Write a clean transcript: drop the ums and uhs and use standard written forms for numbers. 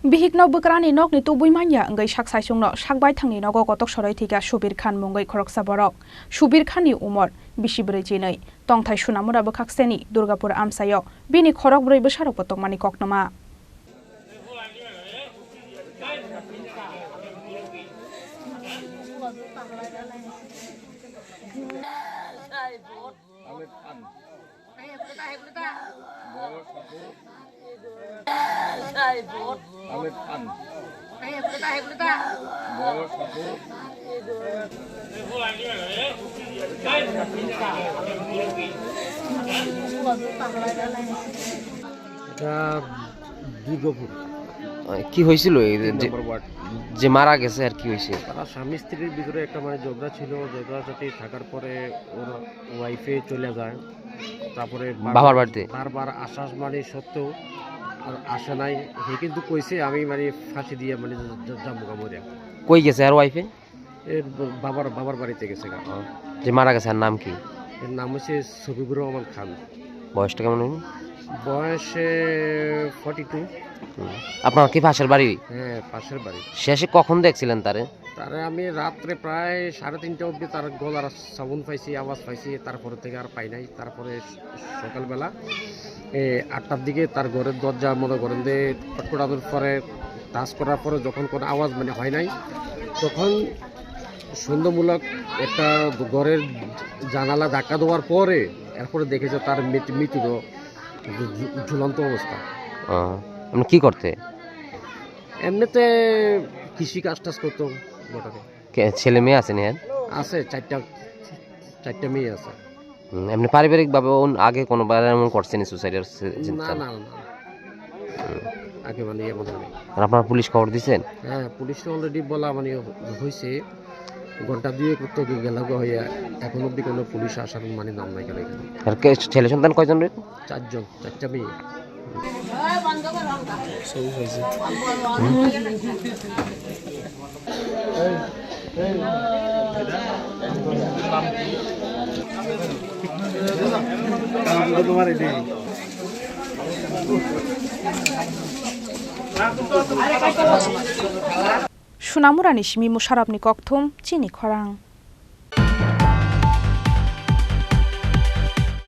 Bihikno bukrani nok ni tubui manya ngai saksai sungno sakbai thangni nogo gotok soroi thika Subir Khan mungai khoroksa borok Subir Khan ni umor 22 tongthai sunamura bokhakseni Durgapur amsayo bini khorok broi bosarok potokmani koknoma কি হয়েছিল যে মারা গেছে আর কি হয়েছে? তারা স্বামী স্ত্রীর ভিতরে একটা ঝগড়া ছিল, ঝগড়াঝাটি থাকার পরে ওর ওয়াইফে চলে যায়। তারপরে বাবার বাড়িতে বারবার আশ্বাস সত্ত্বেও আর আসে নাই। হে কিন্তু কইছে আমি ফাঁসি দিয়ে জামুকা মরে। কই গেছে আর ওয়াইফে? এর বাবার বাড়িতে গেছে। যে মারা গেছে আর নাম কি? এর নাম হচ্ছে শফিকুর রহমান খান। বয়সটা কেমন? বয়সে 42। আপনার কি পাশের বাড়ি? হ্যাঁ, পাশের বাড়ি। শেষে কখন দেখছিলেন তারে? আমি রাত্রে প্রায় 3:30 অবধি তার গলার সাউন্ড পাইছি, আওয়াজ পাইছি। তারপরে থেকে আর পাই নাই। তারপরে সকালবেলা 8টার দিকে তার ঘরের দরজা মনে করেন যে খটখটানোর পরে টাচ করার পরে যখন কোনো আওয়াজ হয় নাই, তখন সন্দেহমূলক একটা ঘরের জানালা ধাক্কা দেওয়ার পরে এরপরে দেখেছে তার মৃত্যু ঝুলন্ত অবস্থা। আপনি কি করতে? এমনিতে কৃষি কাজ করতো। ছেলে মেয়ে আছে? আছে, 4টা মেয়ে আছে। এমনি পারিবারিক ভাবে আগে কোনোবার এমন করছেন সুসাইডের? না, আগে এমন হয়নি। আর আপনারা পুলিশ খবর দিয়েছেন? হ্যাঁ, পুলিশ অলরেডি বলা হয়েছে। ঘন্টা 2 করতে গেল হইয়া এখন অব্দি কোনো পুলিশ আসার নাম নাই কেন এখানে। আর ছেলে সন্তান কয়জন? 4জন, 4টা মেয়ে। Sunamura ni shimi musharab ni kokthum chini khorang